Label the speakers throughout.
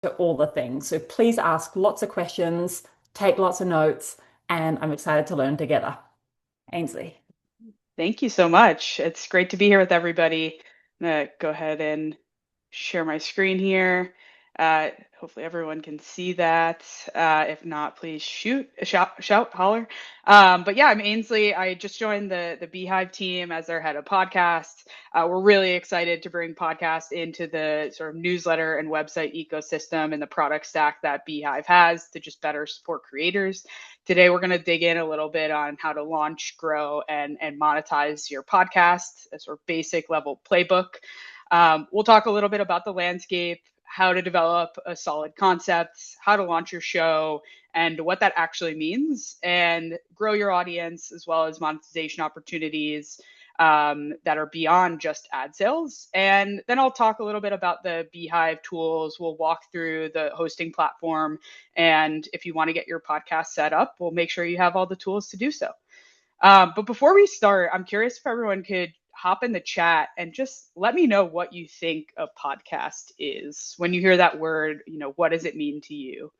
Speaker 1: to all the things. So please ask lots of questions, take lots of notes, and I'm excited to learn together. Ainsley.
Speaker 2: Thank you so much. It's great to be here with everybody. I'm gonna go ahead and share my screen here. Uh, Hopefully everyone can see that. If not, please shout, holler. But yeah, I'm Ainsley. I just joined the Beehiiv team as their head of podcast. We're really excited to bring podcast into the sort of newsletter and website ecosystem and the product stack that Beehiiv has to just better support creators. Today, we're going to dig in a little bit on how to launch, grow, and monetize your podcast, a sort of basic level playbook. We'll talk a little bit about the landscape, how to develop a solid concept, how to launch your show, and what that actually means, and grow your audience as well as monetization opportunities that are beyond just ad sales. And then I'll talk a little bit about the Beehiiv tools. We'll walk through the hosting platform. And if you want to get your podcast set up, we'll make sure you have all the tools to do so. But before we start, I'm curious if everyone could hop in the chat and just let me know what you think a podcast is. When you hear that word, what does it mean to you?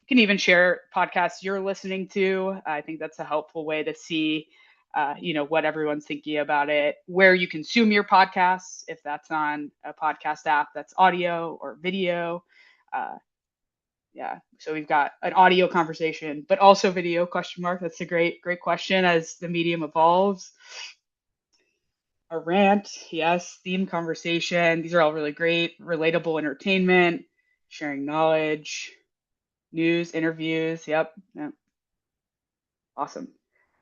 Speaker 2: You can even share podcasts you're listening to. I think that's a helpful way to see, what everyone's thinking about it, where you consume your podcasts, if that's on a podcast app that's audio or video. Uh, yeah, so we've got an audio conversation, but also video question mark. That's a great question as the medium evolves. A rant, yes, theme conversation. These are all really great, relatable entertainment, sharing knowledge, news, interviews. Yep. Awesome.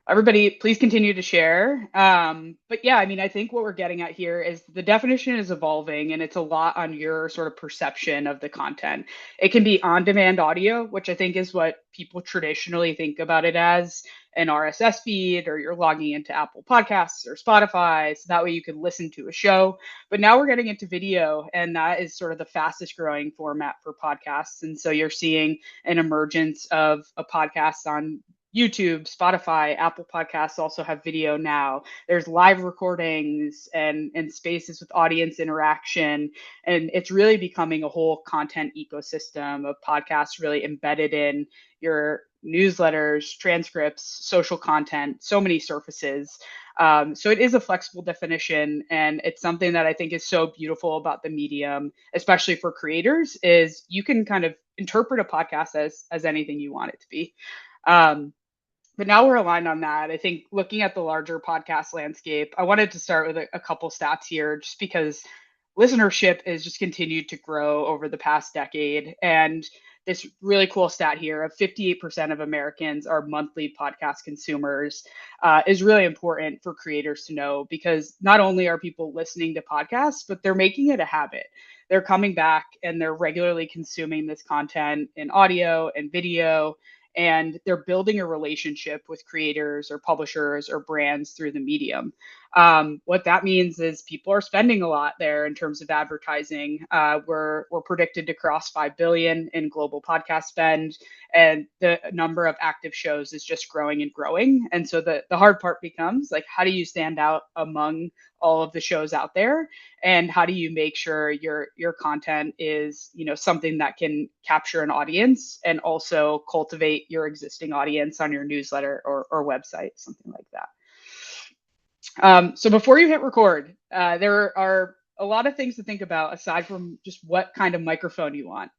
Speaker 2: Everybody, please continue to share. But yeah, I mean, I think what we're getting at here is the definition is evolving and it's a lot on your sort of perception of the content. It can be on demand audio, which I think is what people traditionally think about it as an RSS feed, or you're logging into Apple Podcasts or Spotify. So that way you can listen to a show. But now we're getting into video, and that is sort of the fastest growing format for podcasts. And so you're seeing an emergence of a podcast on YouTube, Spotify, Apple Podcasts also have video now. There's live recordings and spaces with audience interaction. And it's really becoming a whole content ecosystem of podcasts really embedded in your newsletters, transcripts, social content, so many surfaces. So it is a flexible definition, and it's something that I think is so beautiful about the medium, especially for creators, is you can kind of interpret a podcast as anything you want it to be. Um, but now we're aligned on that. I think looking at the larger podcast landscape, I wanted to start with a couple stats here, just because listenership has just continued to grow over the past decade. And this really cool stat here of 58% of Americans are monthly podcast consumers is really important for creators to know, because not only are people listening to podcasts, but they're making it a habit. They're coming back and they're regularly consuming this content in audio and video, and they're building a relationship with creators or publishers or brands through the medium. What that means is people are spending a lot there in terms of advertising. We're predicted to cross 5 billion in global podcast spend, and the number of active shows is just growing and growing. And so the hard part becomes, like, how do you stand out among all of the shows out there, and how do you make sure your content is, something that can capture an audience and also cultivate your existing audience on your newsletter or website, something like that. So before you hit record, there are a lot of things to think about aside from just what kind of microphone you want.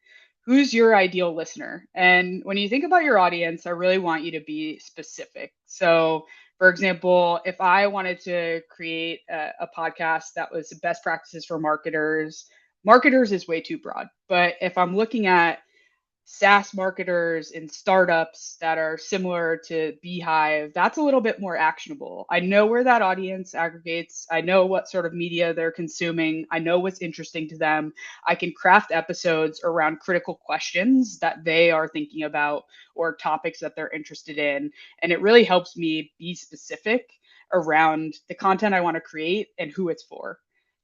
Speaker 2: Who's your ideal listener? And when you think about your audience, I really want you to be specific. So, for example, if I wanted to create a podcast that was best practices for marketers, marketers is way too broad. But if I'm looking at SaaS marketers and startups that are similar to Beehiiv, that's a little bit more actionable. I know where that audience aggregates. I know what sort of media they're consuming. I know what's interesting to them. I can craft episodes around critical questions that they are thinking about or topics that they're interested in. And it really helps me be specific around the content I want to create and who it's for.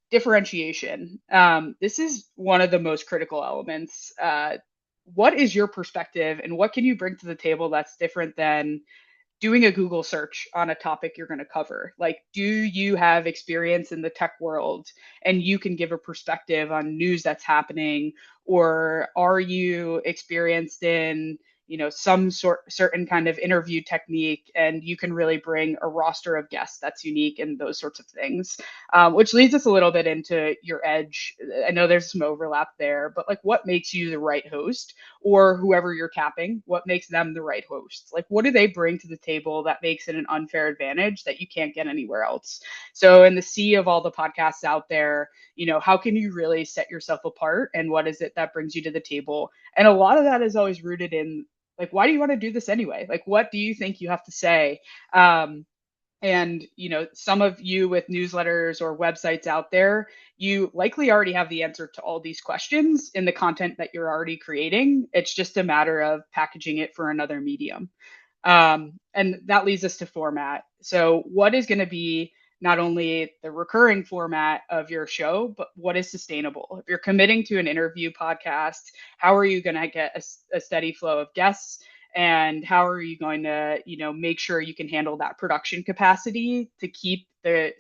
Speaker 2: Differentiation. This is one of the most critical elements. What is your perspective and what can you bring to the table that's different than doing a Google search on a topic you're going to cover. Like, do you have experience in the tech world and you can give a perspective on news that's happening? Or are you experienced in, some certain kind of interview technique, and you can really bring a roster of guests that's unique and those sorts of things, which leads us a little bit into your edge. I know there's some overlap there, but like, what makes you the right host, or whoever you're tapping, what makes them the right host? Like, what do they bring to the table that makes it an unfair advantage that you can't get anywhere else? So in the sea of all the podcasts out there, how can you really set yourself apart, and what is it that brings you to the table? And a lot of that is always rooted in, like, why do you want to do this anyway? Like, what do you think you have to say? And some of you with newsletters or websites out there, you likely already have the answer to all these questions in the content that you're already creating. It's just a matter of packaging it for another medium. And that leads us to format. So what is going to be not only the recurring format of your show, but what is sustainable? If you're committing to an interview podcast, how are you going to get a steady flow of guests? And how are you going to, make sure you can handle that production capacity to keep the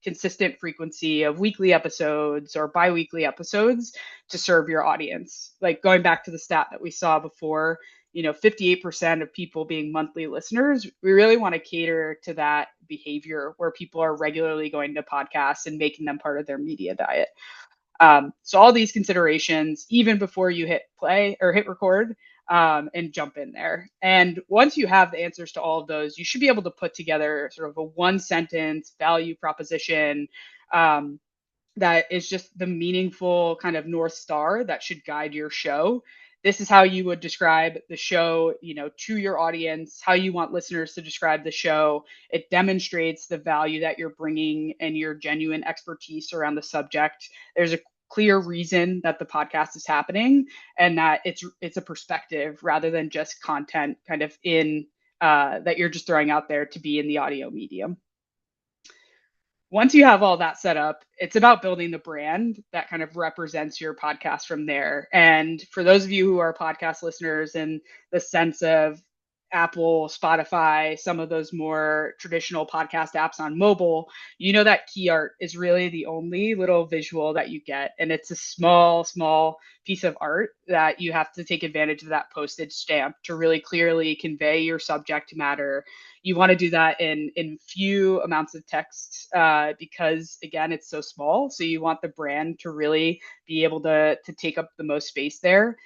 Speaker 2: consistent frequency of weekly episodes or bi-weekly episodes to serve your audience? Like, going back to the stat that we saw before, 58% of people being monthly listeners, we really want to cater to that behavior where people are regularly going to podcasts and making them part of their media diet. So all these considerations, even before you hit play or hit record, and jump in there. And once you have the answers to all of those, you should be able to put together sort of a one sentence value proposition, that is just the meaningful kind of North Star that should guide your show. This is how you would describe the show, to your audience, how you want listeners to describe the show. It demonstrates the value that you're bringing and your genuine expertise around the subject. There's a clear reason that the podcast is happening, and that it's a perspective rather than just content kind of in that you're just throwing out there to be in the audio medium. Once you have all that set up, it's about building the brand that kind of represents your podcast from there. And for those of you who are podcast listeners in the sense of Apple, Spotify, some of those more traditional podcast apps on mobile, that key art is really the only little visual that you get. And it's a small, small piece of art that you have to take advantage of that postage stamp to really clearly convey your subject matter. You want to do that in few amounts of text, because again, it's so small. So you want the brand to really be able to take up the most space there.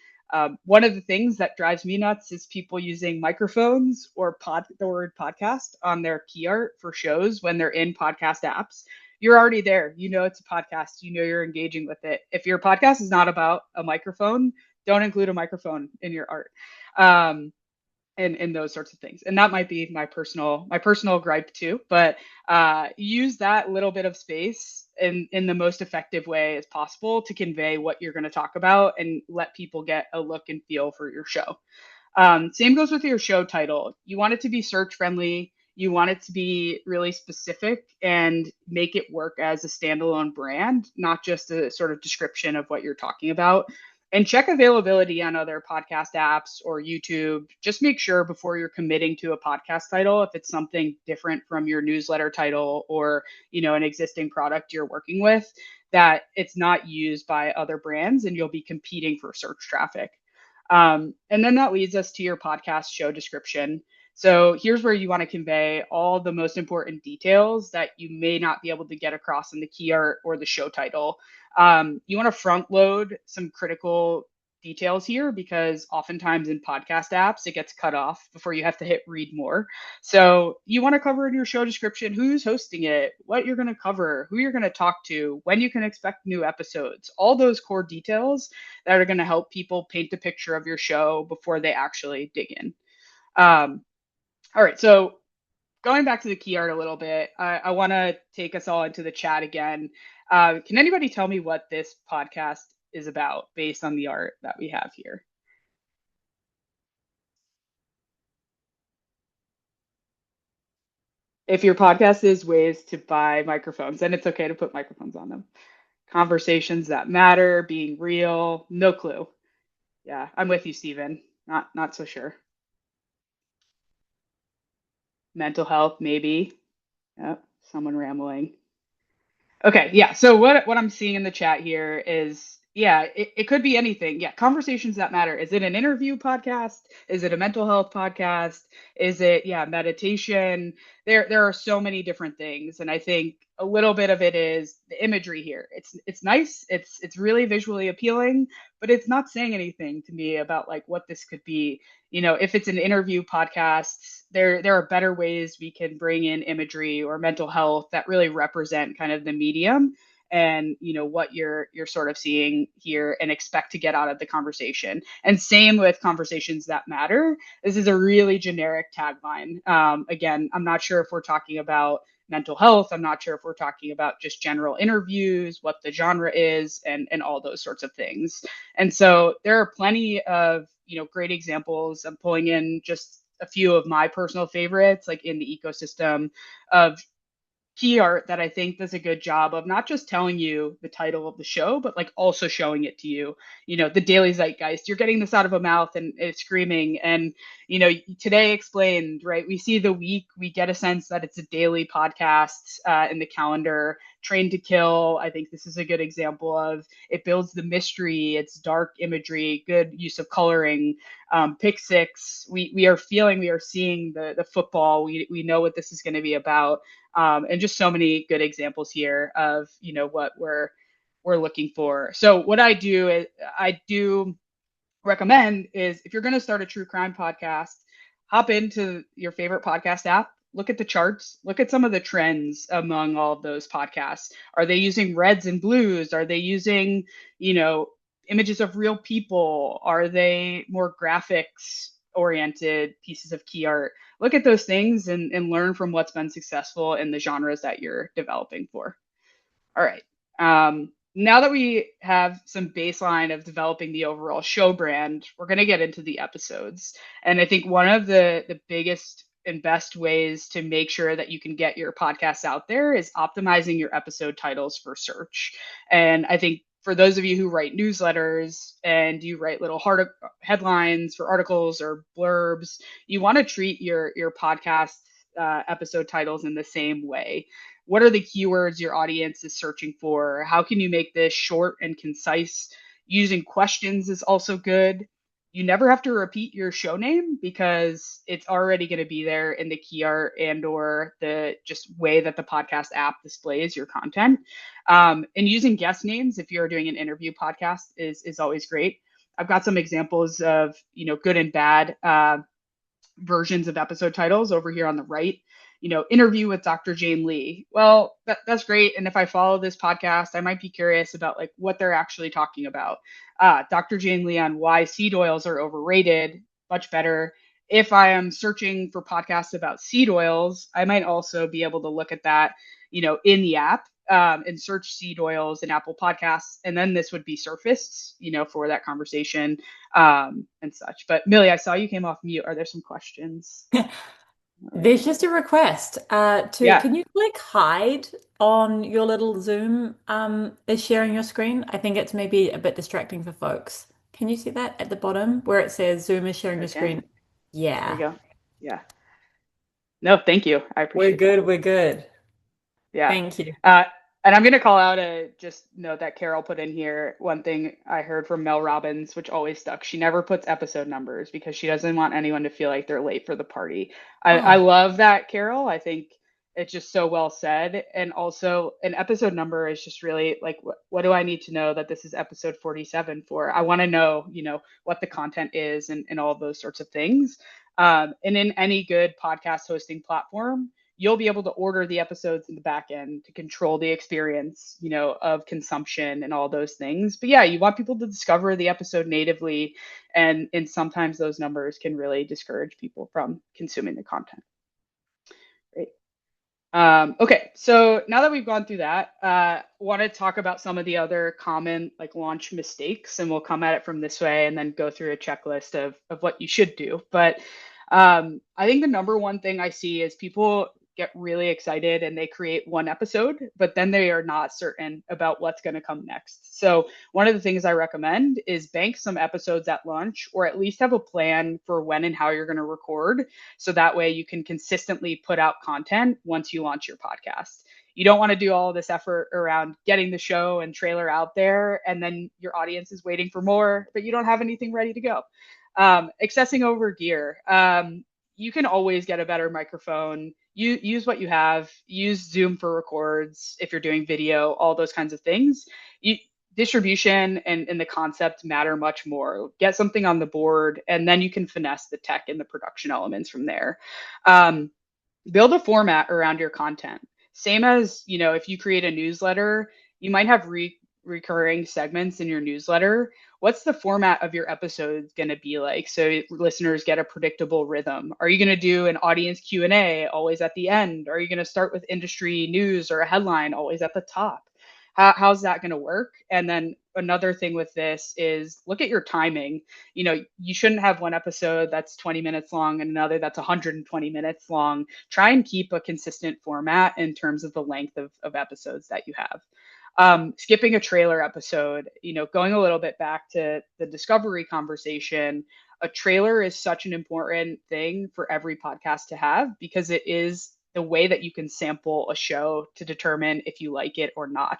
Speaker 2: One of the things that drives me nuts is people using microphones or the word podcast on their key art for shows when they're in podcast apps. You're already there. It's a podcast. You're engaging with it. If your podcast is not about a microphone, don't include a microphone in your art. And those sorts of things. And that might be my personal gripe too, but use that little bit of space in the most effective way as possible to convey what you're going to talk about and let people get a look and feel for your show. Same goes with your show title. You want it to be search friendly. You want it to be really specific and make it work as a standalone brand, not just a sort of description of what you're talking about. And check availability on other podcast apps or YouTube. Just make sure before you're committing to a podcast title, if it's something different from your newsletter title or, an existing product you're working with, that it's not used by other brands and you'll be competing for search traffic. And then that leads us to your podcast show description. So here's where you want to convey all the most important details that you may not be able to get across in the key art or the show title. You want to front load some critical details here, because oftentimes in podcast apps, it gets cut off before you have to hit read more. So you want to cover in your show description who's hosting it, what you're going to cover, who you're going to talk to, when you can expect new episodes, all those core details that are going to help people paint a picture of your show before they actually dig in. All right, so going back to the key art a little bit, I want to take us all into the chat again. Can anybody tell me what this podcast is about based on the art that we have here? If your podcast is ways to buy microphones, then it's okay to put microphones on them. Conversations that matter, being real, no clue. Yeah, I'm with you, Stephen. Not so sure. mental health, maybe. Yep, someone rambling. Okay, yeah. So what I'm seeing in the chat here is, yeah, it could be anything. Yeah, conversations that matter. Is it an interview podcast? Is it a mental health podcast? Is it, yeah, meditation? There are so many different things, and I think a little bit of it is the imagery here. It's nice. It's really visually appealing, but it's not saying anything to me about like what this could be. If it's an interview podcast, there are better ways we can bring in imagery or mental health that really represent kind of the medium and what you're sort of seeing here and expect to get out of the conversation. And same with conversations that matter. This is a really generic tagline. Again, I'm not sure if we're talking about mental health. I'm not sure if we're talking about just general interviews, what the genre is, and all those sorts of things. And so there are plenty of great examples. I'm pulling in just a few of my personal favorites, like in the ecosystem of key art that I think does a good job of not just telling you the title of the show, but like also showing it to you. The daily zeitgeist. You're getting this out of a mouth and it's screaming. And today explained, right? We see the week. We get a sense that it's a daily podcast in the calendar. Trained to Kill. I think this is a good example of it builds the mystery. It's dark imagery, good use of coloring. Pick Six. We are seeing the football. We know what this is going to be about. And just so many good examples here of what we're looking for. So what I do recommend is if you're going to start a true crime podcast, hop into your favorite podcast app, look at the charts, look at some of the trends among all of those podcasts. Are they using reds and blues? Are they using images of real people? Are they more graphics oriented pieces of key art? Look at those things and learn from what's been successful in the genres that you're developing for. All right. Now that we have some baseline of developing the overall show brand, we're going to get into the episodes. And I think one of the biggest and best ways to make sure that you can get your podcasts out there is optimizing your episode titles for search. And I think for those of you who write newsletters and you write little headlines for articles or blurbs, you want to treat your podcast episode titles in the same way. What are the keywords your audience is searching for? How can you make this short and concise? Using questions is also good. You never have to repeat your show name because it's already going to be there in the key art and or the just way that the podcast app displays your content. And using guest names if you're doing an interview podcast is always great. I've got some examples of good and bad versions of episode titles over here on the right. Interview with Dr. Jane Lee. Well, that's great. And if I follow this podcast, I might be curious about like what they're actually talking about. Dr. Jane Lee on why seed oils are overrated, much better. If I am searching for podcasts about seed oils, I might also be able to look at that, in the app and search seed oils in Apple Podcasts. And then this would be surfaced, for that conversation and such. But Millie, I saw you came off mute. Are there some questions?
Speaker 1: There's just a request
Speaker 2: Yeah.
Speaker 1: can you click hide on your little Zoom is sharing your screen? I think it's maybe a bit distracting for folks. Can you see that at the bottom where it says Zoom is sharing
Speaker 2: Sure
Speaker 1: your
Speaker 2: can.
Speaker 1: screen?
Speaker 2: There you
Speaker 1: Yeah,
Speaker 2: go. Yeah. No, thank you. I
Speaker 1: we're
Speaker 2: appreciate that.
Speaker 1: good, we're good.
Speaker 2: Yeah.
Speaker 1: Thank you.
Speaker 2: Uh, and I'm going to call out a just note that Carol put in here. One thing I heard from Mel Robbins, which always stuck. She never puts episode numbers because she doesn't want anyone to feel like they're late for the party. I
Speaker 1: Oh,
Speaker 2: love that, Carol. I think it's just so well said. And also, an episode number is just really like, what do I need to know that this is episode 47 for? I want to know, what the content is and all those sorts of things. And in any good podcast hosting platform, you'll be able to order the episodes in the back end to control the experience, of consumption and all those things. But yeah, you want people to discover the episode natively, and sometimes those numbers can really discourage people from consuming the content. Great. Okay, so now that we've gone through that, want to talk about some of the other common like launch mistakes, and we'll come at it from this way and then go through a checklist of what you should do. But I think the number one thing I see is people get really excited and they create one episode, but then they are not certain about what's going to come next. So one of the things I recommend is bank some episodes at launch, or at least have a plan for when and how you're going to record. So that way you can consistently put out content once you launch your podcast. You don't want to do all this effort around getting the show and trailer out there, and then your audience is waiting for more, but you don't have anything ready to go. Accessing over gear. You can always get a better microphone. You use what you have. Use Zoom for records if you're doing video, all those kinds of things. Distribution and the concept matter much more. Get something on the board, and then you can finesse the tech and the production elements from there. Um, Build a format around your content. Same as, if you create a newsletter, you might have recurring segments in your newsletter. What's the format of your episodes going to be like, so listeners get a predictable rhythm? Are you going to do an audience Q&A always at the end? Are you going to start with industry news or a headline always at the top? How's that going to work? And then another thing with this is look at your timing. You shouldn't have one episode that's 20 minutes long and another that's 120 minutes long. Try and keep a consistent format in terms of the length of episodes that you have. Skipping a trailer episode, going a little bit back to the discovery conversation, a trailer is such an important thing for every podcast to have, because it is the way that you can sample a show to determine if you like it or not,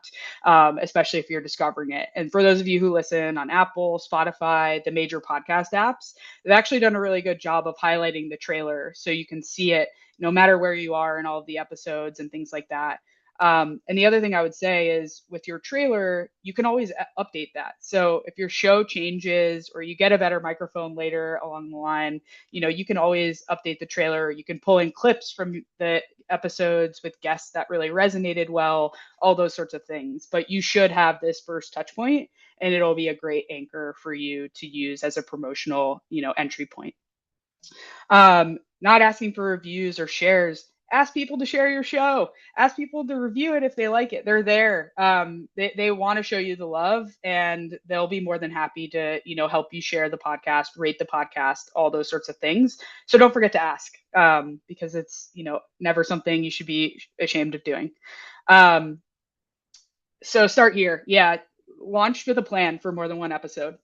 Speaker 2: especially if you're discovering it. And for those of you who listen on Apple, Spotify, the major podcast apps, they've actually done a really good job of highlighting the trailer so you can see it no matter where you are in all of the episodes and things like that. And the other thing I would say is with your trailer, you can always update that. So if your show changes or you get a better microphone later along the line, you can always update the trailer. You can pull in clips from the episodes with guests that really resonated well, all those sorts of things. But you should have this first touch point, and it'll be a great anchor for you to use as a promotional, entry point. Not asking for reviews or shares. Ask people to share your show. Ask people to review it if they like it. They're there. They want to show you the love, and they'll be more than happy to, help you share the podcast, rate the podcast, all those sorts of things. So don't forget to ask, because it's, never something you should be ashamed of doing. So start here. Yeah. Launch with a plan for more than one episode.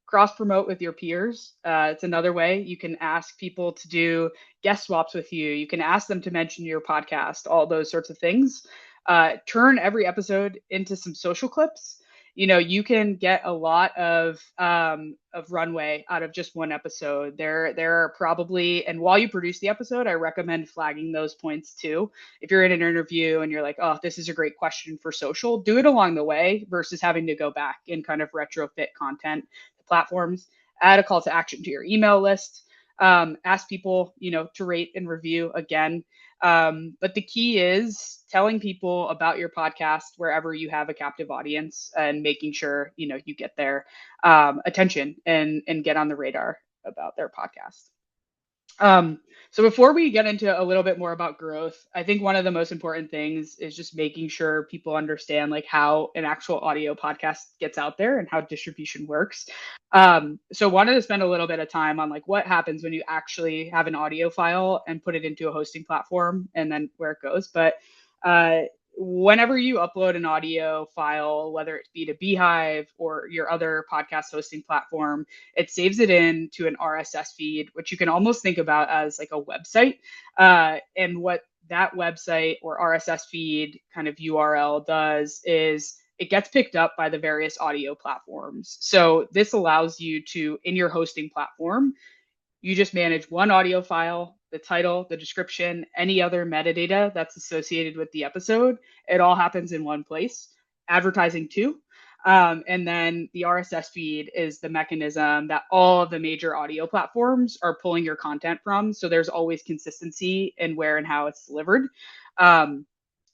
Speaker 2: Cross promote with your peers. It's another way. You can ask people to do guest swaps with you. You can ask them to mention your podcast, all those sorts of things. Turn every episode into some social clips. You can get a lot of runway out of just one episode. There are probably, and while you produce the episode, I recommend flagging those points too. If you're in an interview and you're like, oh, this is a great question for social, do it along the way versus having to go back and kind of retrofit content to platforms. Add a call to action to your email list. Ask people, to rate and review again. But the key is telling people about your podcast wherever you have a captive audience, and making sure, you get their attention and get on the radar about their podcast. So before we get into a little bit more about growth, I think one of the most important things is just making sure people understand like how an actual audio podcast gets out there and how distribution works. So wanted to spend a little bit of time on like what happens when you actually have an audio file and put it into a hosting platform, and then where it goes. But whenever you upload an audio file, whether it be to beehiiv or your other podcast hosting platform, it saves it in to an RSS feed, which you can almost think about as like a website. And what that website or RSS feed kind of URL does is it gets picked up by the various audio platforms. So this allows you to, in your hosting platform, you just manage one audio file, the title, the description, any other metadata that's associated with the episode. It all happens in one place. Advertising too. And then the RSS feed is the mechanism that all of the major audio platforms are pulling your content from. So there's always consistency in where and how it's delivered.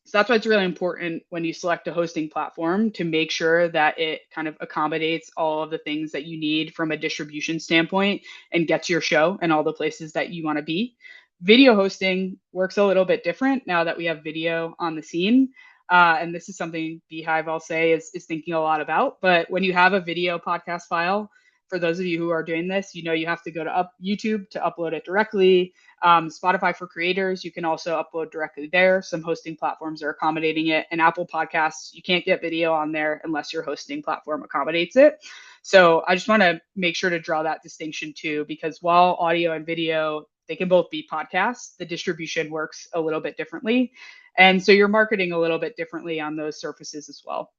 Speaker 2: So that's why it's really important when you select a hosting platform to make sure that it kind of accommodates all of the things that you need from a distribution standpoint and gets your show in all the places that you want to be. Video hosting works a little bit different now that we have video on the scene. And this is something beehiiv, I'll say, is thinking a lot about. But when you have a video podcast file, for those of you who are doing this, you have to go to YouTube to upload it directly. Spotify for creators, you can also upload directly there. Some hosting platforms are accommodating it. And Apple Podcasts, you can't get video on there unless your hosting platform accommodates it. So I just want to make sure to draw that distinction too, because while audio and video, they can both be podcasts, the distribution works a little bit differently. And so you're marketing a little bit differently on those surfaces as well.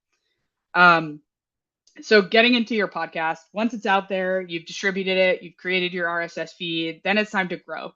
Speaker 2: So getting into your podcast, once it's out there, you've distributed it, you've created your RSS feed, then it's time to grow.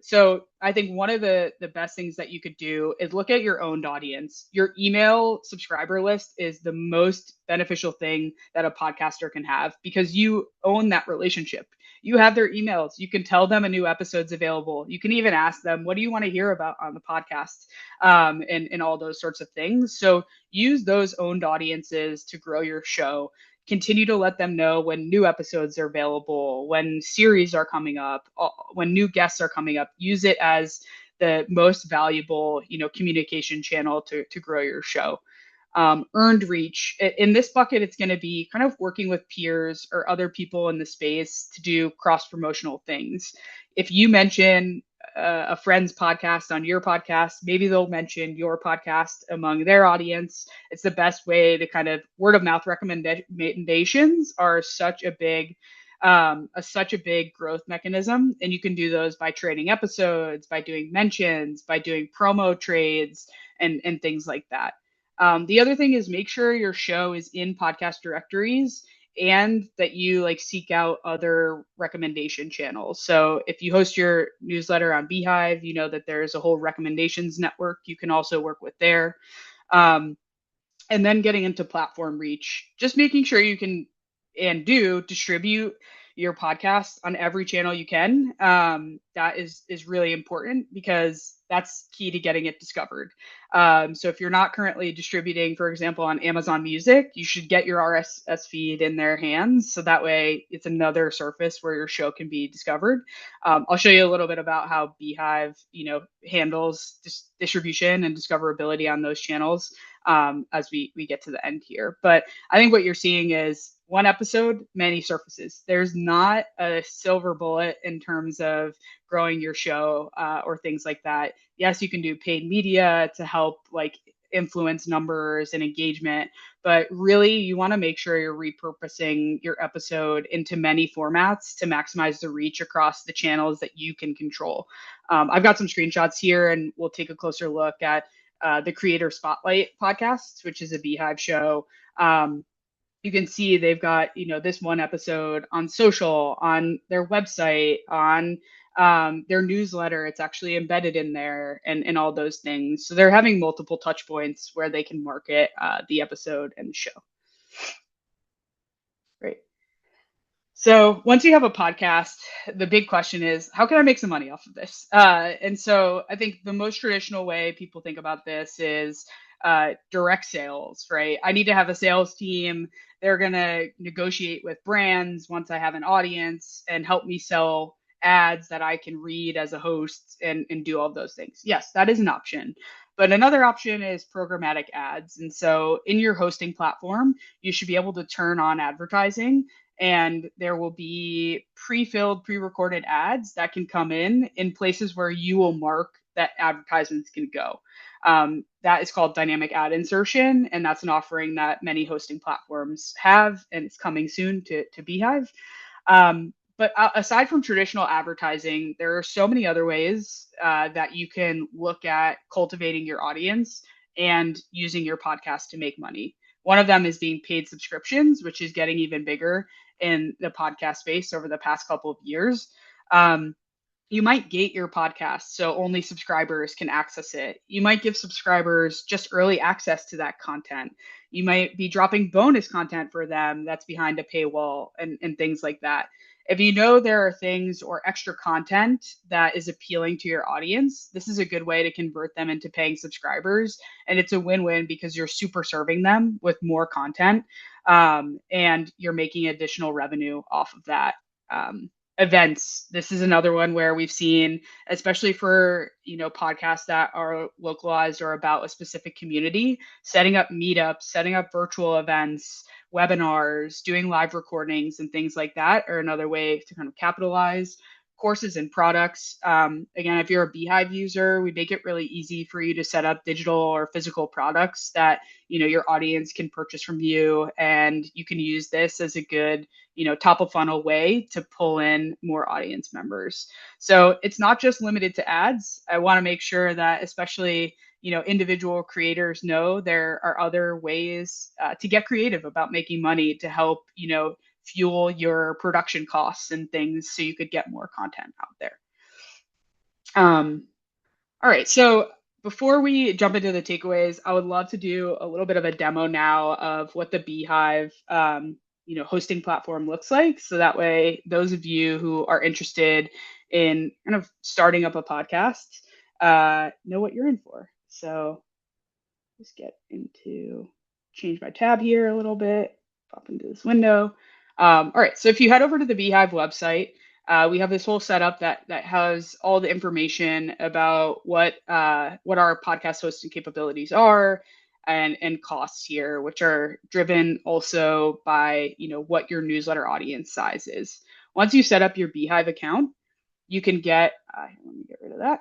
Speaker 2: So I think one of the best things that you could do is look at your owned audience. Your email subscriber list is the most beneficial thing that a podcaster can have because you own that relationship. You have their emails. You can tell them a new episode's available. You can even ask them, what do you want to hear about on the podcast? And all those sorts of things. So use those owned audiences to grow your show. Continue to let them know when new episodes are available, when series are coming up, when new guests are coming up. Use it as the most valuable, communication channel to grow your show. Earned reach. In this bucket, it's going to be kind of working with peers or other people in the space to do cross promotional things. If you mention a friend's podcast on your podcast, maybe they'll mention your podcast among their audience. It's the best way to kind of word of mouth recommendations are such a big growth mechanism. And you can do those by trading episodes, by doing mentions, by doing promo trades and things like that. The other thing is make sure your show is in podcast directories and that you seek out other recommendation channels. So if you host your newsletter on beehiiv, you know that there's a whole recommendations network you can also work with there. And then getting into platform reach, just making sure you can and do distribute your podcast on every channel you can. That is really important because that's key to getting it discovered. So if you're not currently distributing, for example, on Amazon Music, you should get your RSS feed in their hands. So that way it's another surface where your show can be discovered. I'll show you a little bit about how beehiiv, handles distribution and discoverability on those channels as we get to the end here. But I think what you're seeing is one episode, many surfaces. There's not a silver bullet in terms of growing your show or things like that. Yes, you can do paid media to help influence numbers and engagement, but really you want to make sure you're repurposing your episode into many formats to maximize the reach across the channels that you can control. I've got some screenshots here and we'll take a closer look at the Creator Spotlight podcast, which is a beehiiv show. You can see they've got, this one episode on social, on their website, on their newsletter. It's actually embedded in there and all those things. So they're having multiple touch points where they can market the episode and the show. Great. So once you have a podcast, the big question is, how can I make some money off of this? And so I think the most traditional way people think about this is direct sales, right? I need to have a sales team. They're going to negotiate with brands once I have an audience and help me sell ads that I can read as a host and do all those things. Yes, that is an option. But another option is programmatic ads. And so in your hosting platform, you should be able to turn on advertising and there will be pre-filled, pre-recorded ads that can come in places where you will mark that advertisements can go. That is called dynamic ad insertion, and that's an offering that many hosting platforms have, and it's coming soon to beehiiv. But aside from traditional advertising, there are so many other ways that you can look at cultivating your audience and using your podcast to make money. One of them is being paid subscriptions, which is getting even bigger in the podcast space over the past couple of years. You might gate your podcast so only subscribers can access it. You might give subscribers just early access to that content. You might be dropping bonus content for them that's behind a paywall and things like that. If you know there are things or extra content that is appealing to your audience, this is a good way to convert them into paying subscribers. And it's a win-win because you're super serving them with more content and you're making additional revenue off of that. Events. This is another one where we've seen, especially for, podcasts that are localized or about a specific community, setting up meetups, setting up virtual events webinars, doing live recordings, and things like that are another way to kind of capitalize. Courses and products. Again, if you're a beehiiv user, we make it really easy for you to set up digital or physical products that your audience can purchase from you, and you can use this as a good top of funnel way to pull in more audience members. So it's not just limited to ads. I want to make sure that especially individual creators know there are other ways to get creative about making money to help fuel your production costs and things so you could get more content out there. All right, so before we jump into the takeaways, I would love to do a little bit of a demo now of what the beehiiv hosting platform looks like. So that way, those of you who are interested in kind of starting up a podcast know what you're in for. So just change my tab here a little bit, pop into this window. All right, so if you head over to the beehiiv website, we have this whole setup that has all the information about what our podcast hosting capabilities are and costs here, which are driven also by what your newsletter audience size is. Once you set up your beehiiv account, you can get let me get rid of that.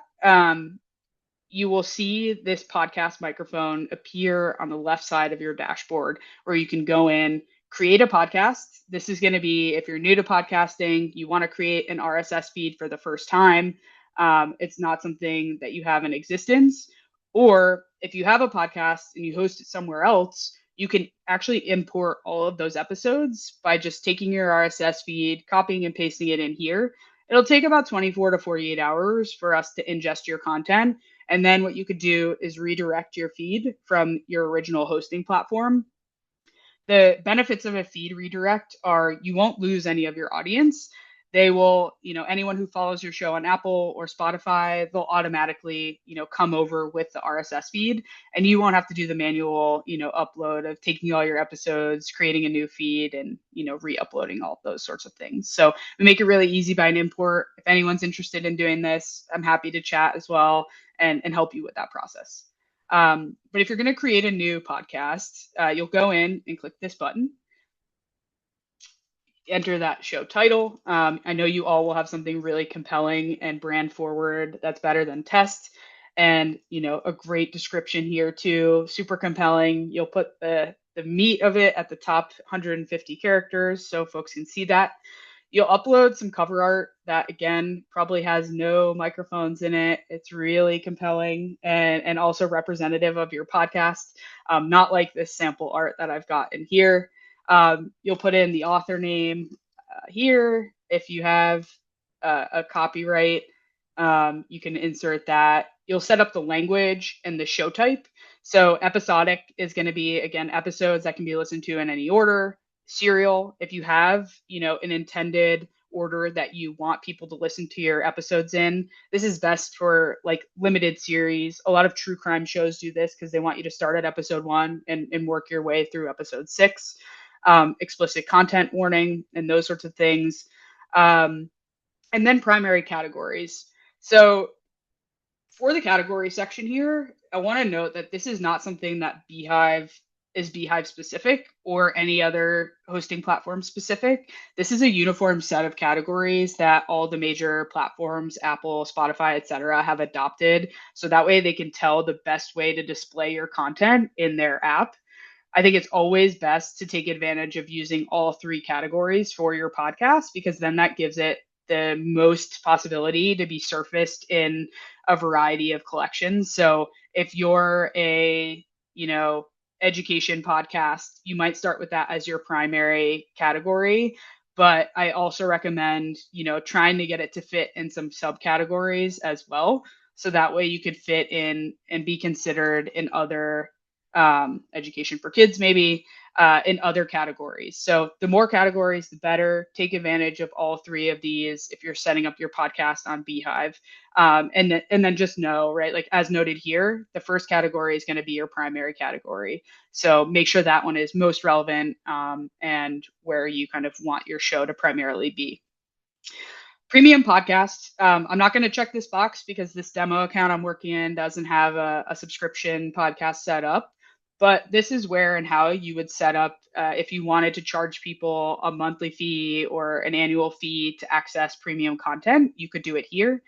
Speaker 2: You will see this podcast microphone appear on the left side of your dashboard where you can go in, create a podcast. This is going to be, if you're new to podcasting, you want to create an RSS feed for the first time. It's not something that you have in existence. Or if you have a podcast and you host it somewhere else, you can actually import all of those episodes by just taking your RSS feed, copying and pasting it in here. It'll take about 24 to 48 hours for us to ingest your content. And then what you could do is redirect your feed from your original hosting platform. The benefits of a feed redirect are you won't lose any of your audience. They will, anyone who follows your show on Apple or Spotify, they'll automatically, come over with the RSS feed, and you won't have to do the manual, upload of taking all your episodes, creating a new feed, and, re-uploading all those sorts of things. So we make it really easy by an import. If anyone's interested in doing this, I'm happy to chat as well and help you with that process. But if you're going to create a new podcast, you'll go in and click this button, enter that show title. I know you all will have something really compelling and brand forward that's better than test. And, a great description here too, super compelling. You'll put the meat of it at the top 150 characters so folks can see that. You'll upload some cover art that, again, probably has no microphones in it. It's really compelling and also representative of your podcast, not like this sample art that I've got in here. You'll put in the author name here. If you have a copyright, you can insert that. You'll set up the language and the show type. So episodic is going to be, again, episodes that can be listened to in any order. Serial, if you have, an intended order that you want people to listen to your episodes in. This is best for like limited series. A lot of true crime shows do this because they want you to start at episode 1 and work your way through episode 6. Explicit content warning and those sorts of things. And then primary categories. So for the category section here, I want to note that this is not something that beehiiv is beehiiv specific or any other hosting platform specific. This is a uniform set of categories that all the major platforms, Apple, Spotify, etc., have adopted. So that way they can tell the best way to display your content in their app. I think it's always best to take advantage of using all 3 categories for your podcast, because then that gives it the most possibility to be surfaced in a variety of collections. So if you're a, education podcast, you might start with that as your primary category. But I also recommend, trying to get it to fit in some subcategories as well. So that way you could fit in and be considered in other education for kids, maybe in other categories. So the more categories, the better. Take advantage of all 3 of these if you're setting up your podcast on beehiiv. And then just know, right, like as noted here, the first category is going to be your primary category. So make sure that one is most relevant and where you kind of want your show to primarily be. Premium podcast. I'm not going to check this box because this demo account I'm working in doesn't have a subscription podcast set up. But this is where and how you would set up if you wanted to charge people a monthly fee or an annual fee to access premium content, you could do it here.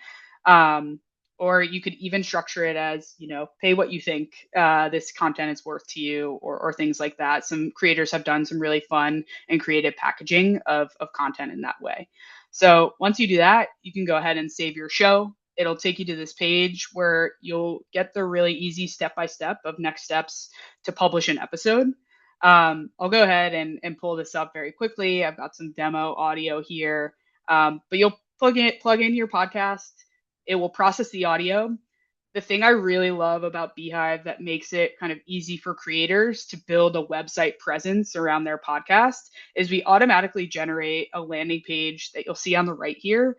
Speaker 2: Um, or you could even structure it as, pay what you think this content is worth to you, or things like that. Some creators have done some really fun and creative packaging of content in that way. So once you do that, you can go ahead and save your show. It'll take you to this page where you'll get the really easy step by step of next steps to publish an episode. I'll go ahead and pull this up very quickly. I've got some demo audio here, but you'll plug in your podcast. It will process the audio. The thing I really love about beehiiv that makes it kind of easy for creators to build a website presence around their podcast is we automatically generate a landing page that you'll see on the right here,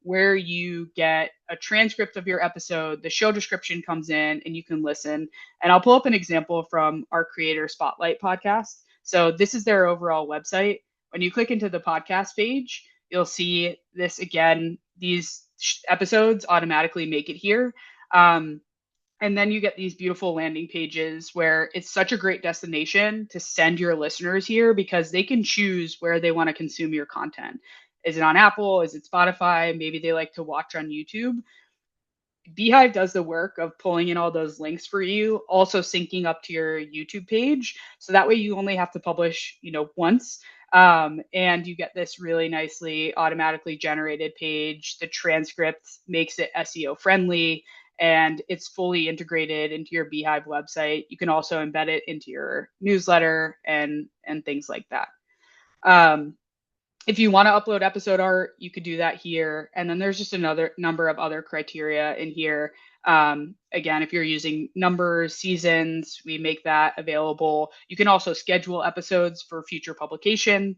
Speaker 2: where you get a transcript of your episode, the show description comes in, and you can listen. And I'll pull up an example from our Creator Spotlight podcast. So this is their overall website. When you click into the podcast page, you'll see this again. These episodes automatically make it here. And then you get these beautiful landing pages where it's such a great destination to send your listeners here because they can choose where they want to consume your content. Is it on Apple? Is it Spotify? Maybe they like to watch on YouTube. beehiiv does the work of pulling in all those links for you, also syncing up to your YouTube page. So that way you only have to publish, once. And you get this really nicely automatically generated page. The transcript makes it SEO friendly and it's fully integrated into your beehiiv website. You can also embed it into your newsletter and things like that. Um, if you want to upload episode art, you could do that here. And then there's just another number of other criteria in here. Again, if you're using numbers, seasons, we make that available. You can also schedule episodes for future publication.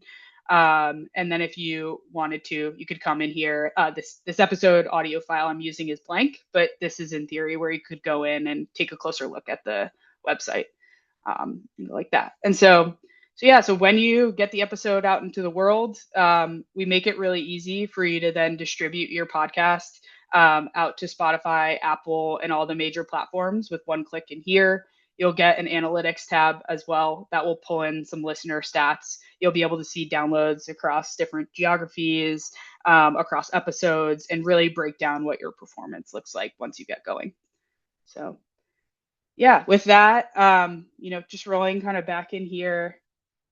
Speaker 2: And then if you wanted to, you could come in here. This episode audio file I'm using is blank, but this is in theory where you could go in and take a closer look at the website, like that. And so when you get the episode out into the world, we make it really easy for you to then distribute your podcast out to Spotify, Apple, and all the major platforms with one click in here. You'll get an analytics tab as well that will pull in some listener stats. You'll be able to see downloads across different geographies, across episodes, and really break down what your performance looks like once you get going. So yeah, with that, just rolling kind of back in here.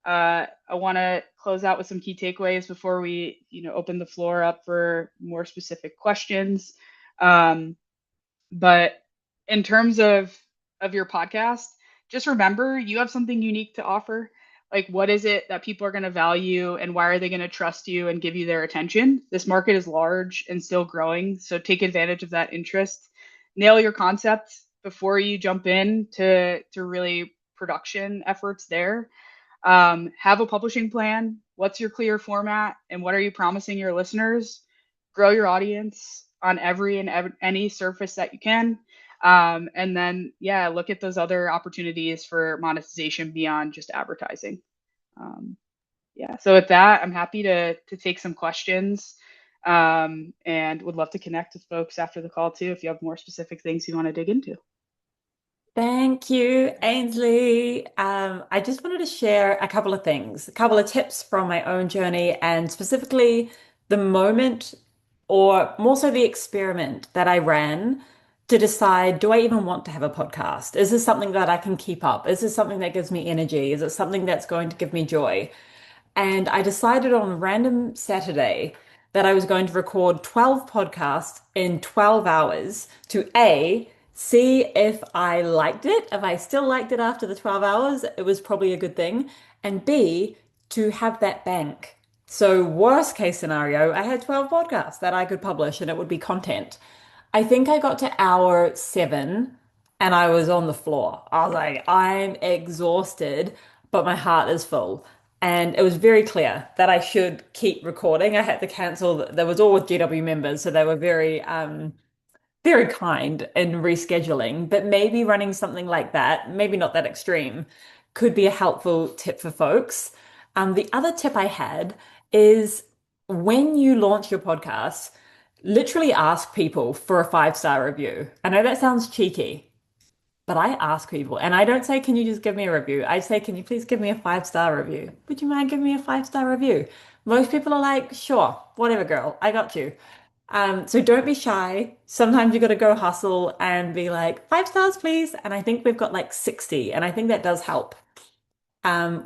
Speaker 2: I want to close out with some key takeaways before we, open the floor up for more specific questions. But in terms of your podcast, just remember you have something unique to offer. Like, what is it that people are going to value, and why are they going to trust you and give you their attention? This market is large and still growing, so take advantage of that interest. Nail your concept before you jump in to really production efforts there. Have a publishing plan. What's your clear format, and what are you promising your listeners? Grow your audience on any surface that you can. And then, look at those other opportunities for monetization beyond just advertising. So with that, I'm happy to take some questions, and would love to connect with folks after the call too if you have more specific things you want to dig into.
Speaker 1: Thank you, Ainsley. I just wanted to share a couple of things, a couple of tips from my own journey, and specifically the moment, or more so the experiment that I ran to decide, do I even want to have a podcast? Is this something that I can keep up? Is this something that gives me energy? Is it something that's going to give me joy? And I decided on a random Saturday that I was going to record 12 podcasts in 12 hours to see if I liked it. If I still liked it after the 12 hours, it was probably a good thing. And B, to have that bank. So, worst case scenario, I had 12 podcasts that I could publish and it would be content. I think I got to hour 7 and I was on the floor. I was like, I'm exhausted, but my heart is full. And it was very clear that I should keep recording. I had to cancel. There was all with GW members, so they were very kind in rescheduling. But maybe running something like that, maybe not that extreme, could be a helpful tip for folks. The other tip I had is when you launch your podcast, literally ask people for a 5-star review. I know that sounds cheeky, But I ask people, and I don't say, can you just give me a review? I say, can you please give me a 5-star review? Would you mind giving me a 5-star review? Most people are like, sure, whatever, girl, I got you. So don't be shy. Sometimes you got to go hustle and be like, 5 stars, please. And I think we've got like 60, and I think that does help.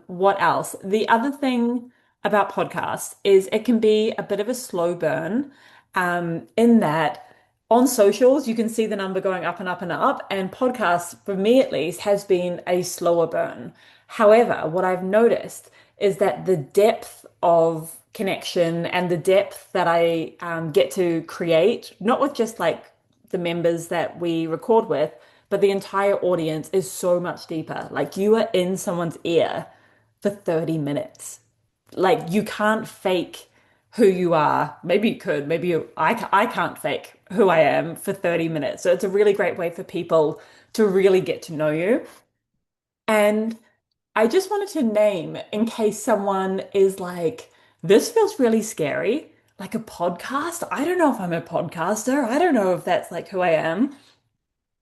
Speaker 1: What else? The other thing about podcasts is it can be a bit of a slow burn, in that on socials you can see the number going up and up and up, and podcasts, for me at least, has been a slower burn. However, what I've noticed is that the depth of connection and the depth that I get to create, not with just like the members that we record with, but the entire audience is so much deeper. Like you are in someone's ear for 30 minutes. Like you can't fake who you are. Maybe you could, I can't fake who I am for 30 minutes. So it's a really great way for people to really get to know you. And I just wanted to name, in case someone is like, this feels really scary, like a podcast. I don't know if I'm a podcaster. I don't know if that's like who I am.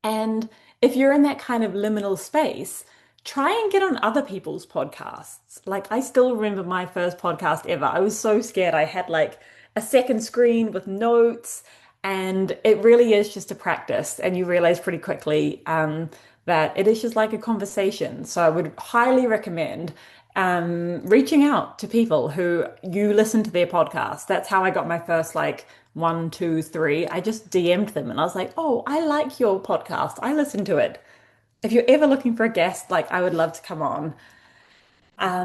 Speaker 1: And if you're in that kind of liminal space, try and get on other people's podcasts. Like, I still remember my first podcast ever. I was so scared. I had like a second screen with notes, and it really is just a practice. And you realize pretty quickly that it is just like a conversation. So I would highly recommend reaching out to people who you listen to their podcast. That's how I got my first like one, two, three. I just DM'd them and I was like, oh, I like your podcast. I listen to it. If you're ever looking for a guest, like I would love to come on.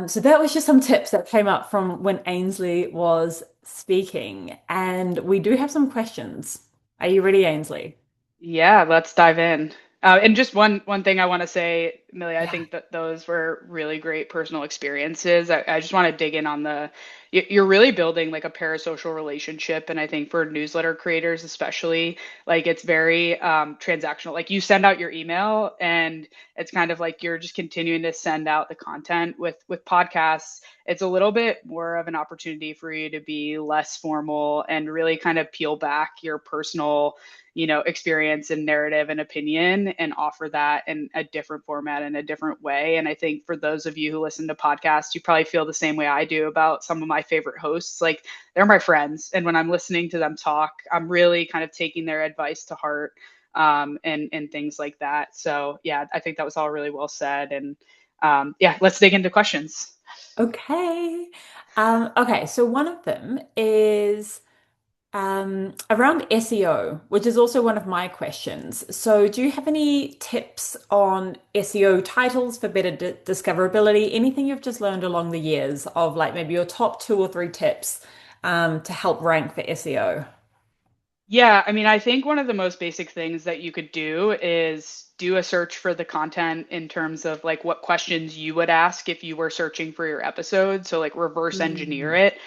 Speaker 1: So that was just some tips that came up from when Ainsley was speaking. And we do have some questions. Are you ready, Ainsley?
Speaker 2: Yeah, let's dive in. And just one thing I want to say, Millie, I
Speaker 1: Yeah.
Speaker 2: think that those were really great personal experiences. I just want to dig in on you're really building like a parasocial relationship, and I think for newsletter creators especially, like it's very transactional. Like you send out your email, and it's kind of like you're just continuing to send out the content. With podcasts, it's a little bit more of an opportunity for you to be less formal and really kind of peel back your personal experience and narrative and opinion and offer that in a different format in a different way. And I think for those of you who listen to podcasts, you probably feel the same way I do about some of my favorite hosts. Like they're my friends. And when I'm listening to them talk, I'm really kind of taking their advice to heart, and things like that. So yeah, I think that was all really well said. And yeah, let's dig into questions.
Speaker 1: Okay. Okay, so one of them is around SEO, which is also one of my questions. So, do you have any tips on SEO titles for better discoverability? Anything you've just learned along the years of like maybe your top two or three tips to help rank for SEO?
Speaker 2: Yeah, I mean, I think one of the most basic things that you could do is do a search for the content in terms of like what questions you would ask if you were searching for your episode. So, like, reverse engineer
Speaker 1: Mm.
Speaker 2: it.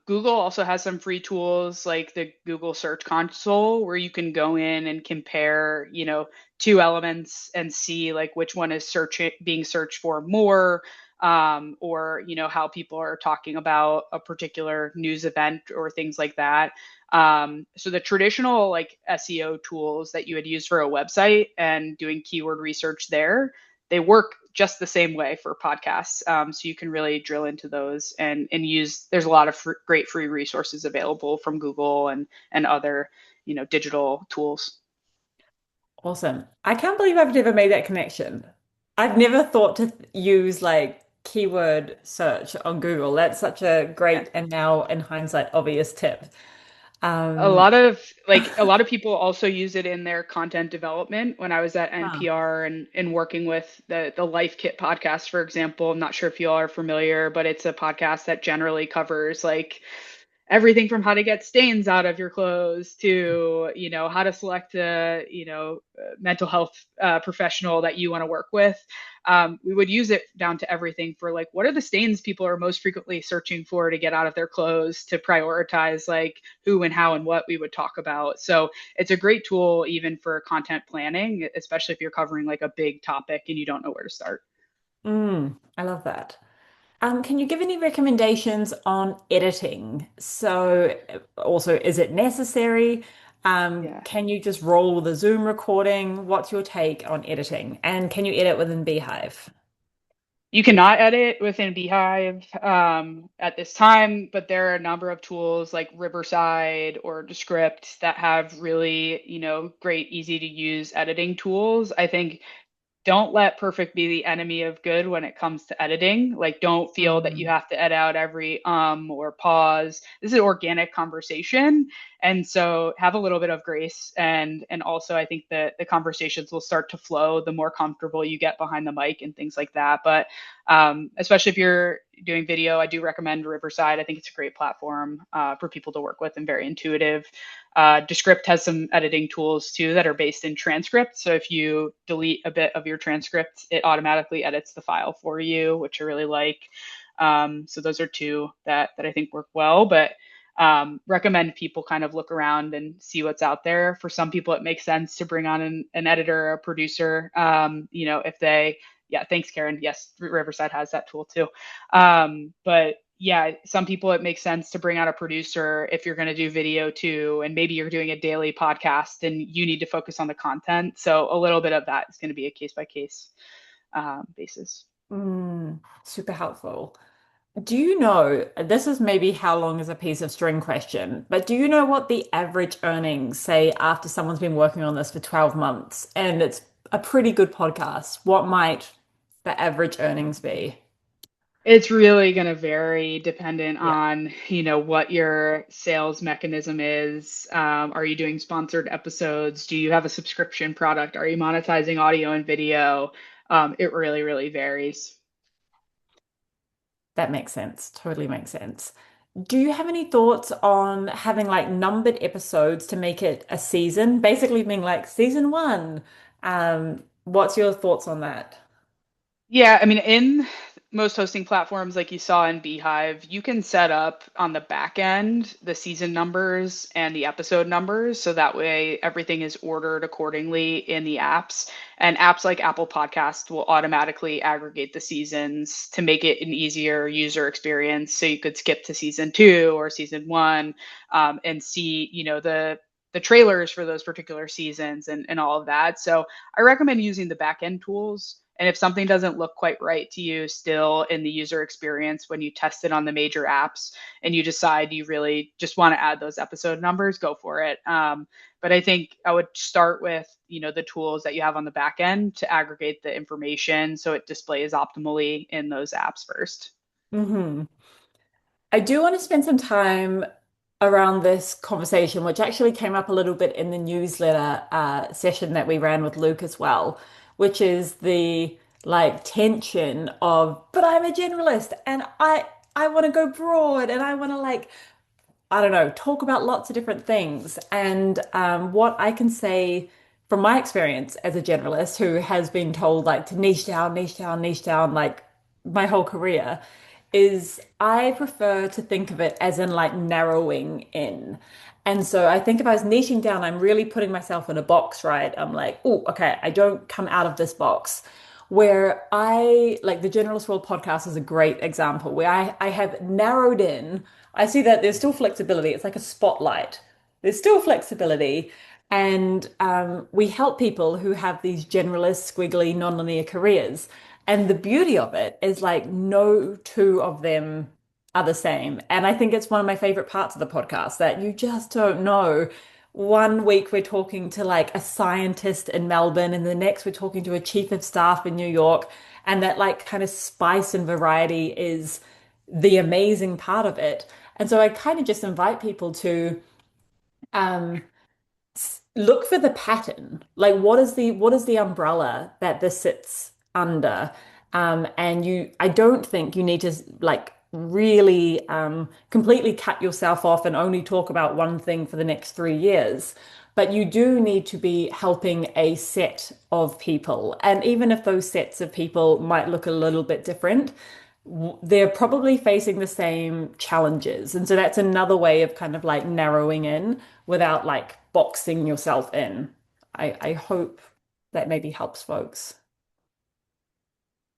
Speaker 2: Google also has some free tools like the Google Search Console where you can go in and compare, two elements and see like which one is being searched for more, or, how people are talking about a particular news event or things like that. So the traditional like SEO tools that you would use for a website and doing keyword research there, they work just the same way for podcasts. So you can really drill into those and use. There's a lot of great free resources available from Google and other digital tools.
Speaker 1: Awesome. I can't believe I've never made that connection. I've never thought to use like keyword search on Google. That's such a
Speaker 2: Yeah.
Speaker 1: great and now in hindsight obvious tip.
Speaker 2: A
Speaker 1: Um,
Speaker 2: lot of a lot of people also use it in their content development. When I was at
Speaker 1: huh.
Speaker 2: NPR and working with the Life Kit podcast, for example, I'm not sure if you all are familiar, but it's a podcast that generally covers like everything from how to get stains out of your clothes to how to select a mental health professional that you want to work with. We would use it down to everything for like what are the stains people are most frequently searching for to get out of their clothes, to prioritize like who and how and what we would talk about. So it's a great tool even for content planning, especially if you're covering like a big topic and you don't know where to start.
Speaker 1: I love that. Can you give any recommendations on editing? So, also, is it necessary?
Speaker 2: Yeah.
Speaker 1: Can you just roll the Zoom recording? What's your take on editing? And can you edit within Beehive?
Speaker 2: You cannot edit within Beehive at this time, but there are a number of tools like Riverside or Descript that have really, great, easy to use editing tools. I think don't let perfect be the enemy of good when it comes to editing. Like, don't feel that you
Speaker 1: Mm,
Speaker 2: have to edit out every or pause. This is organic conversation, and so have a little bit of grace. And also, I think that the conversations will start to flow the more comfortable you get behind the mic and things like that. But especially if you're doing video, I do recommend Riverside. I think it's a great platform for people to work with and very intuitive. Descript has some editing tools too that are based in transcript. So if you delete a bit of your transcript, it automatically edits the file for you, which I really like. So those are two that I think work well. But recommend people kind of look around and see what's out there. For some people, it makes sense to bring on an editor or a producer. If they, yeah, thanks, Karen. Yes, Riverside has that tool too. But yeah, some people it makes sense to bring out a producer if you're going to do video too, and maybe you're doing a daily podcast and you need to focus on the content. So a little bit of that is going to be a case by case basis.
Speaker 1: super helpful. Do you know, this is maybe how long is a piece of string question, but do you know what the average earnings say after someone's been working on this for 12 months and it's a pretty good podcast? What might the average earnings be?
Speaker 2: It's really going to vary dependent
Speaker 1: Yeah.
Speaker 2: on, what your sales mechanism is. Are you doing sponsored episodes? Do you have a subscription product? Are you monetizing audio and video? It really, really varies.
Speaker 1: That makes sense. Totally makes sense. Do you have any thoughts on having like numbered episodes to make it a season? Basically being like season one. What's your thoughts on that?
Speaker 2: Yeah, I mean, in most hosting platforms, like you saw in Beehive, you can set up on the back end the season numbers and the episode numbers. So that way everything is ordered accordingly in the apps. And apps like Apple Podcast will automatically aggregate the seasons to make it an easier user experience. So you could skip to season two or season one and see, the trailers for those particular seasons and all of that. So I recommend using the back end tools. And if something doesn't look quite right to you still in the user experience when you test it on the major apps and you decide you really just want to add those episode numbers, go for it. But I think I would start with, the tools that you have on the back end to aggregate the information so it displays optimally in those apps first.
Speaker 1: Hmm. I do want to spend some time around this conversation, which actually came up a little bit in the newsletter session that we ran with Luke as well, which is the like tension of, but I'm a generalist and I want to go broad and I want to like I don't know, talk about lots of different things. And what I can say from my experience as a generalist who has been told like to niche down, niche down, niche down, like my whole career, is I prefer to think of it as in like narrowing in. And so I think if I was niching down, I'm really putting myself in a box, right? I'm like, oh, okay, I don't come out of this box. Where I like the Generalist World podcast is a great example where I have narrowed in. I see that there's still flexibility. It's like a spotlight. There's still flexibility. And we help people who have these generalist, squiggly, nonlinear careers. And the beauty of it is like no two of them are the same. And I think it's one of my favorite parts of the podcast that you just don't know. One week we're talking to like a scientist in Melbourne, and the next we're talking to a chief of staff in New York. And that like kind of spice and variety is the amazing part of it. And so I kind of just invite people to um, look for the pattern. Like what is the umbrella that this sits under? And I don't think you need to like really completely cut yourself off and only talk about one thing for the next 3 years. But you do need to be helping a set of people. And even if those sets of people might look a little bit different, they're probably facing the same challenges. And so that's another way of kind of like narrowing in without like boxing yourself in. I hope that maybe helps folks.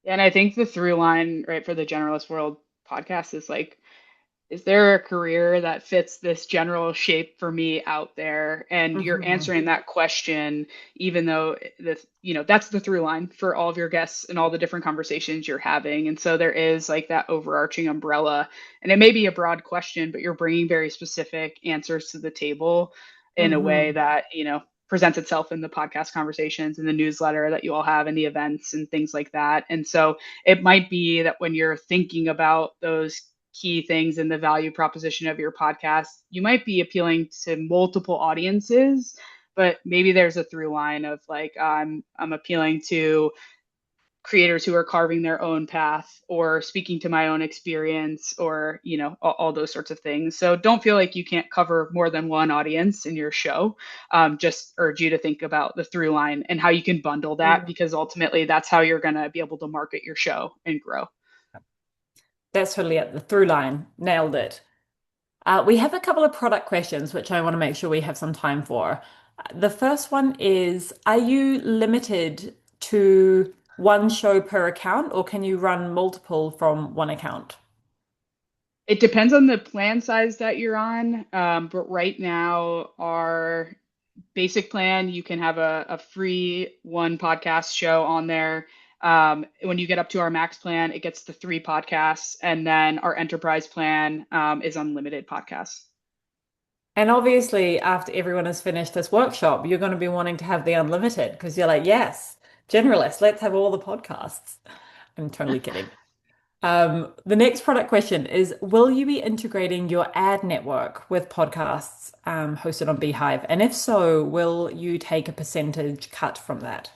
Speaker 2: And I think the through line, right, for the Generalist World podcast is like is there a career that fits this general shape for me out there? And you're
Speaker 1: Mhm.
Speaker 2: answering that question, even though that's the through line for all of your guests and all the different conversations you're having. And so there is like that overarching umbrella. And it may be a broad question, but you're bringing very specific answers to the table in a way
Speaker 1: Mhm.
Speaker 2: that, presents itself in the podcast conversations and the newsletter that you all have and the events and things like that. And so it might be that when you're thinking about those key things in the value proposition of your podcast, you might be appealing to multiple audiences, but maybe there's a through line of like I'm appealing to creators who are carving their own path or speaking to my own experience or all those sorts of things. So don't feel like you can't cover more than one audience in your show. Just urge you to think about the through line and how you can bundle that,
Speaker 1: Mm.
Speaker 2: because ultimately that's how you're going to be able to market your show and grow.
Speaker 1: That's totally it. The through line. Nailed it. We have a couple of product questions, which I want to make sure we have some time for. The first one is, are you limited to one show per account, or can you run multiple from one account?
Speaker 2: It depends on the plan size that you're on. But right now, our basic plan, you can have a free one podcast show on there. When you get up to our max plan, it gets to three podcasts. And then our enterprise plan is unlimited podcasts.
Speaker 1: And obviously, after everyone has finished this workshop, you're going to be wanting to have the unlimited because you're like, yes, generalist, let's have all the podcasts. I'm totally kidding. The next product question is, will you be integrating your ad network with podcasts hosted on Beehive? And if so, will you take a percentage cut from that?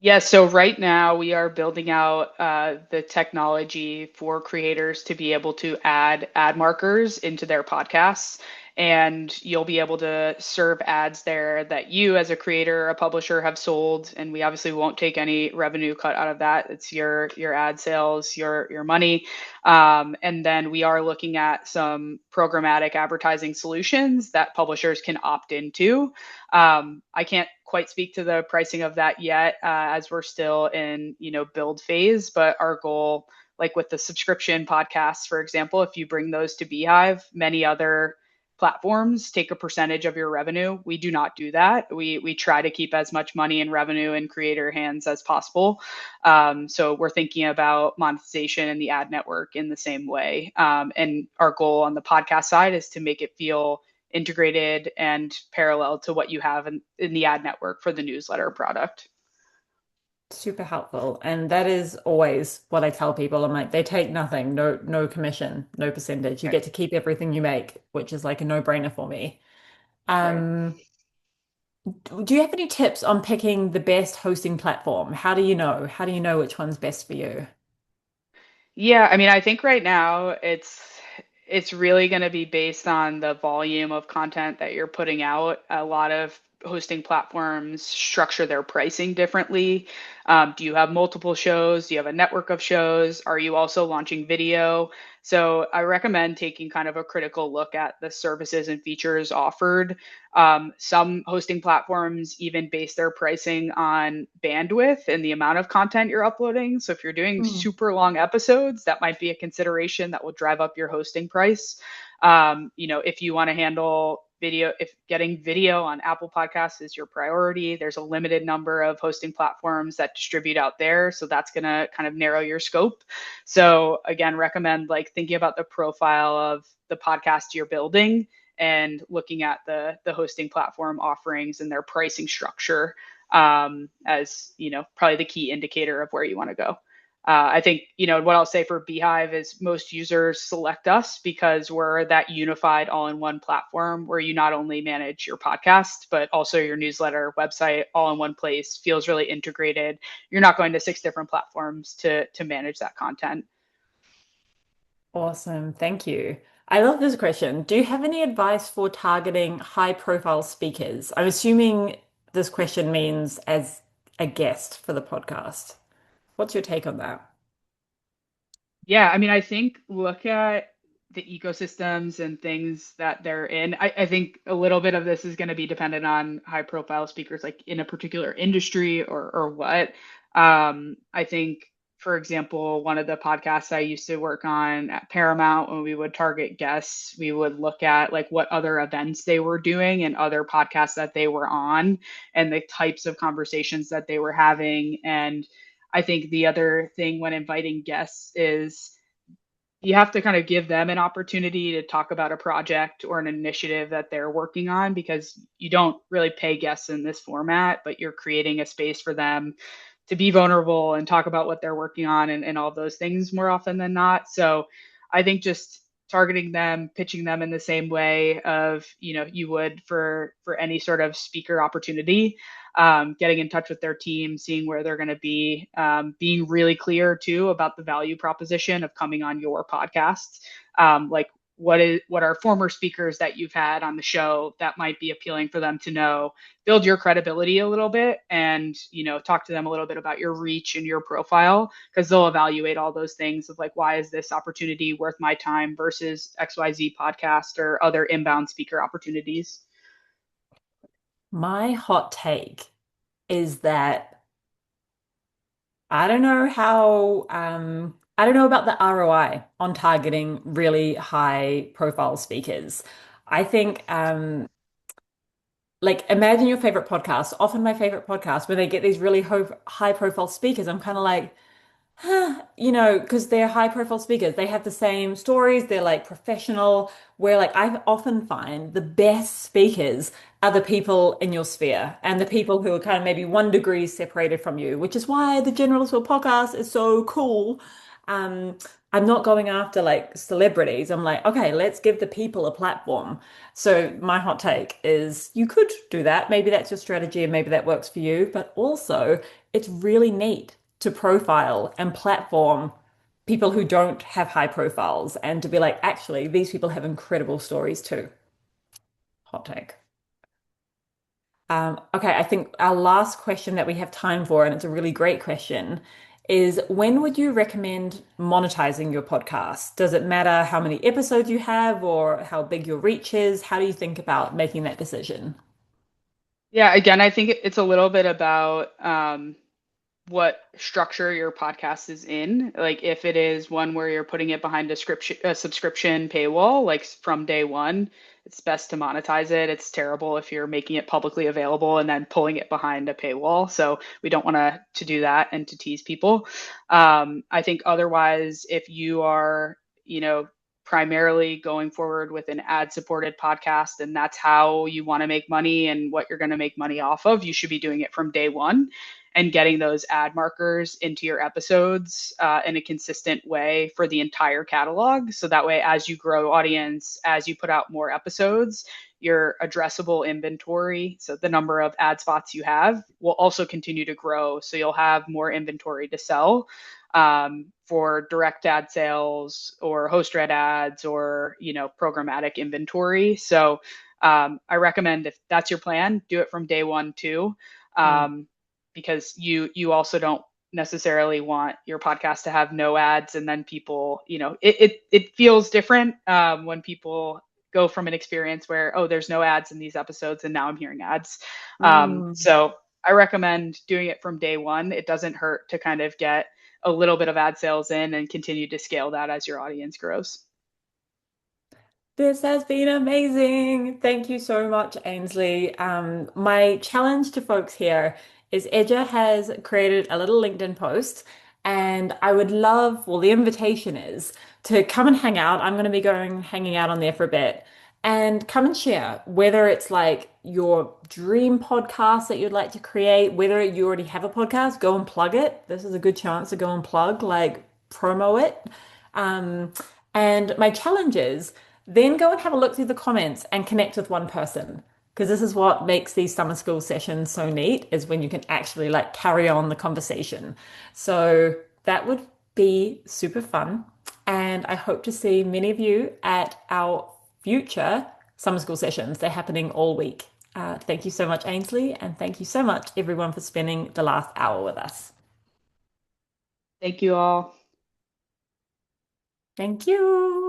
Speaker 2: Yeah, so right now we are building out the technology for creators to be able to add ad markers into their podcasts. And you'll be able to serve ads there that you, as a creator or a publisher, have sold. And we obviously won't take any revenue cut out of that. It's your ad sales, your money. And then we are looking at some programmatic advertising solutions that publishers can opt into. I can't quite speak to the pricing of that yet, as we're still in, build phase. But our goal, like with the subscription podcasts, for example, if you bring those to beehiiv, many other platforms take a percentage of your revenue. We do not do that. We try to keep as much money in revenue in creator hands as possible. So we're thinking about monetization and the ad network in the same way. And our goal on the podcast side is to make it feel integrated and parallel to what you have in the ad network for the newsletter product.
Speaker 1: Super helpful. And that is always what I tell people. I'm like, they take nothing, no commission, no percentage. You
Speaker 2: Right.
Speaker 1: get to keep everything you make, which is like a no-brainer for me.
Speaker 2: Right.
Speaker 1: Um, do you have any tips on picking the best hosting platform? How do you know? How do you know which one's best for you?
Speaker 2: Yeah, I mean, I think right now it's really going to be based on the volume of content that you're putting out. A lot of hosting platforms structure their pricing differently. Do you have multiple shows? Do you have a network of shows? Are you also launching video? So I recommend taking kind of a critical look at the services and features offered. Some hosting platforms even base their pricing on bandwidth and the amount of content you're uploading. So if you're doing
Speaker 1: Hmm.
Speaker 2: super long episodes, that might be a consideration that will drive up your hosting price. If you want to handle video, if getting video on Apple Podcasts is your priority, there's a limited number of hosting platforms that distribute out there. So that's going to kind of narrow your scope. So again, recommend like thinking about the profile of the podcast you're building and looking at the hosting platform offerings and their pricing structure, as probably the key indicator of where you want to go. I think what I'll say for beehiiv is most users select us because we're that unified all-in-one platform where you not only manage your podcast but also your newsletter, website, all in one place. Feels really integrated. You're not going to six different platforms to manage that content.
Speaker 1: Awesome. Thank you. I love this question. Do you have any advice for targeting high profile speakers? I'm assuming this question means as a guest for the podcast. What's your take on that?
Speaker 2: Yeah, I mean, I think look at the ecosystems and things that they're in. I think a little bit of this is going to be dependent on high profile speakers, like in a particular industry or what. I think for example, one of the podcasts I used to work on at Paramount, when we would target guests, we would look at like what other events they were doing and other podcasts that they were on and the types of conversations that they were having. And I think the other thing when inviting guests is you have to kind of give them an opportunity to talk about a project or an initiative that they're working on, because you don't really pay guests in this format, but you're creating a space for them to be vulnerable and talk about what they're working on and all those things more often than not. So I think just targeting them, pitching them in the same way of, you would for any sort of speaker opportunity, getting in touch with their team, seeing where they're going to be, being really clear too about the value proposition of coming on your podcast. Like what are former speakers that you've had on the show that might be appealing for them to know, build your credibility a little bit, and talk to them a little bit about your reach and your profile, because they'll evaluate all those things of like, why is this opportunity worth my time versus XYZ podcast or other inbound speaker opportunities.
Speaker 1: My hot take is that I don't know about the ROI on targeting really high profile speakers. I think like imagine your favorite podcast. Often my favorite podcasts, when they get these really high profile speakers, I'm kind of like, because they're high profile speakers, they have the same stories, they're like professional, where like I often find the best speakers are the people in your sphere and the people who are kind of maybe 1 degree separated from you, which is why the Generalist Will podcast is so cool. Um, I'm not going after like celebrities. I'm like, okay, let's give the people a platform. So my hot take is you could do that. Maybe that's your strategy and maybe that works for you, but also it's really neat to profile and platform people who don't have high profiles and to be like, actually, these people have incredible stories too. Hot take. Okay, I think our last question that we have time for, and it's a really great question, is when would you recommend monetizing your podcast? Does it matter how many episodes you have or how big your reach is? How do you think about making that decision?
Speaker 2: Yeah, again, I think it's a little bit about what structure your podcast is in. Like if it is one where you're putting it behind a subscription paywall, like from day one, it's best to monetize it. It's terrible if you're making it publicly available and then pulling it behind a paywall. So we don't want to do that and to tease people. I think otherwise, if you are, primarily going forward with an ad supported podcast and that's how you want to make money and what you're going to make money off of, you should be doing it from day one and getting those ad markers into your episodes in a consistent way for the entire catalog. So that way, as you grow audience, as you put out more episodes, your addressable inventory, so the number of ad spots you have, will also continue to grow. So you'll have more inventory to sell for direct ad sales or host read ads or programmatic inventory. So I recommend, if that's your plan, do it from day one too.
Speaker 1: Mm.
Speaker 2: Because you also don't necessarily want your podcast to have no ads, and then people, it feels different when people go from an experience where, oh, there's no ads in these episodes and now I'm hearing ads.
Speaker 1: Mm.
Speaker 2: So I recommend doing it from day one. It doesn't hurt to kind of get a little bit of ad sales in and continue to scale that as your audience grows.
Speaker 1: This has been amazing. Thank you so much, Ainsley. My challenge to folks here is Edja has created a little LinkedIn post, and I would love, well, the invitation is to come and hang out. I'm going to be going hanging out on there for a bit and come and share whether it's like your dream podcast that you'd like to create, whether you already have a podcast, go and plug it. This is a good chance to go and plug, like promo it. Um, and my challenge is then go and have a look through the comments and connect with one person. Because this is what makes these summer school sessions so neat, is when you can actually like carry on the conversation. So that would be super fun. And I hope to see many of you at our future summer school sessions. They're happening all week. Thank you so much, Ainsley. And thank you so much, everyone, for spending the last hour with us.
Speaker 2: Thank you all.
Speaker 1: Thank you.